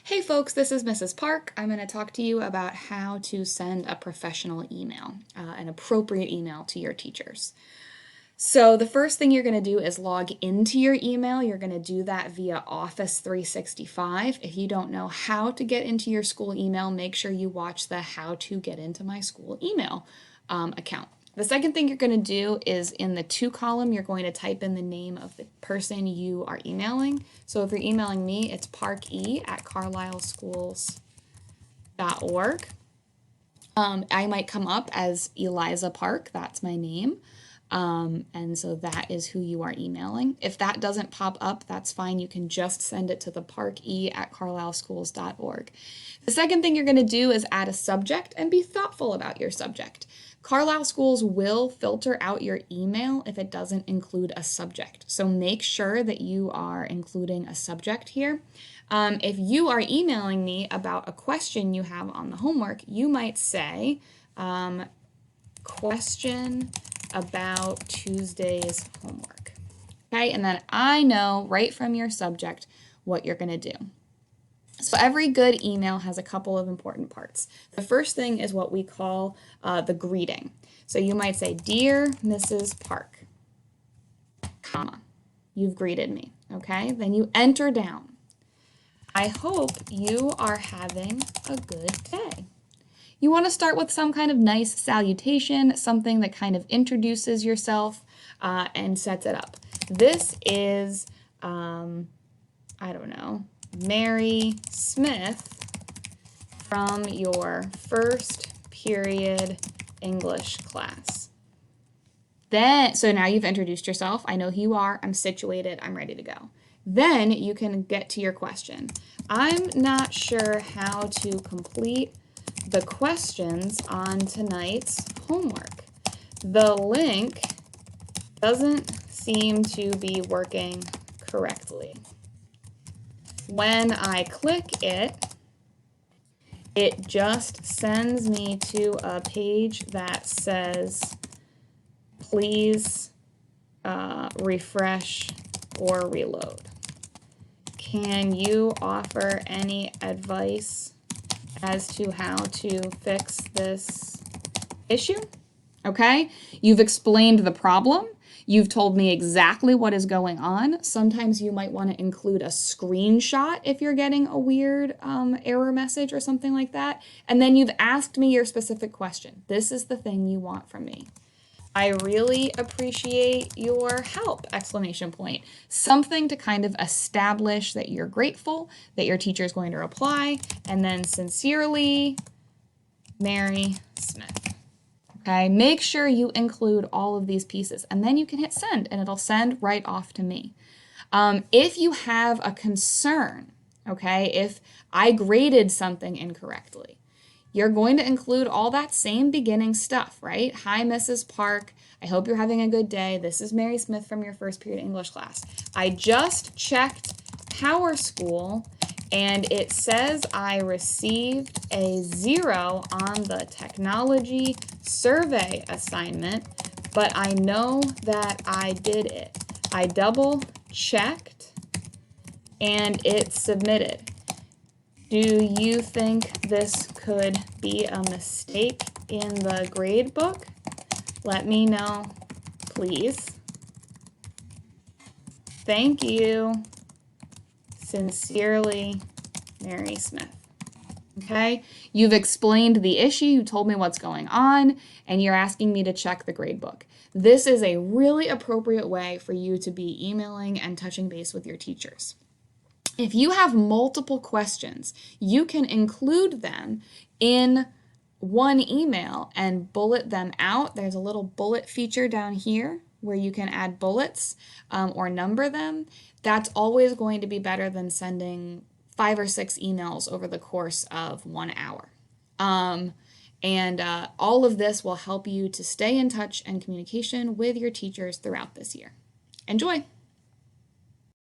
Hey folks, this is Mrs. Park. I'm going to talk to you about how to send a professional email, an appropriate email to your teachers. So the first thing you're going to do is log into your email. You're going to do that via Office 365. If you don't know how to get into your school email, make sure you watch the How to Get Into My School Email account. The second thing you're going to do is in the to column, you're going to type in the name of the person you are emailing. So if you're emailing me, it's parke@carlisleschools.org. I might come up as Eliza Park, that's my name. And so that is who you are emailing. If that doesn't pop up, that's fine. You can just send it to the parke@carlisleschools.org. The second thing you're going to do is add a subject and be thoughtful about your subject. Carlisle Schools will filter out your email if it doesn't include a subject. So make sure that you are including a subject here. If you are emailing me about a question you have on the homework, you might say, question about Tuesday's homework. Okay, and then I know right from your subject what you're going to do. So every good email has a couple of important parts. The first thing is what we call the greeting. So you might say, "Dear Mrs. Park, comma, you've greeted me." Okay, then you enter down, "I hope you are having a good day." You want to start with some kind of nice salutation, something that kind of introduces yourself and sets it up. This is, I don't know, Mary Smith from your first period English class. So now you've introduced yourself. I know who you are. I'm situated. I'm ready to go. Then you can get to your question. "I'm not sure how to complete the questions on tonight's homework. The link doesn't seem to be working correctly. When I click it, it just sends me to a page that says, please refresh or reload. Can you offer any advice as to how to fix this issue?" Okay, you've explained the problem. You've told me exactly what is going on. Sometimes you might want to include a screenshot if you're getting a weird error message or something like that. And then you've asked me your specific question. This is the thing you want from me. "I really appreciate your help!" Exclamation point. Something to kind of establish that you're grateful, that your teacher is going to reply, and then "Sincerely, Mary Smith." Okay, make sure you include all of these pieces, and then you can hit send, and it'll send right off to me. If you have a concern, okay, if I graded something incorrectly, you're going to include all that same beginning stuff, right? "Hi, Mrs. Park. I hope you're having a good day. This is Mary Smith from your first period English class. I just checked PowerSchool and it says I received a 0 on the technology survey assignment, but I know that I did it. I double checked and it's submitted. Do you think this could be a mistake in the grade book? Let me know, please. Thank you. Sincerely, Mary Smith." Okay, you've explained the issue, you told me what's going on, and you're asking me to check the grade book. This is a really appropriate way for you to be emailing and touching base with your teachers. If you have multiple questions, you can include them in one email and bullet them out. There's a little bullet feature down here where you can add bullets or number them. That's always going to be better than sending 5 or 6 emails over the course of 1 hour. All of this will help you to stay in touch and communication with your teachers throughout this year. Enjoy!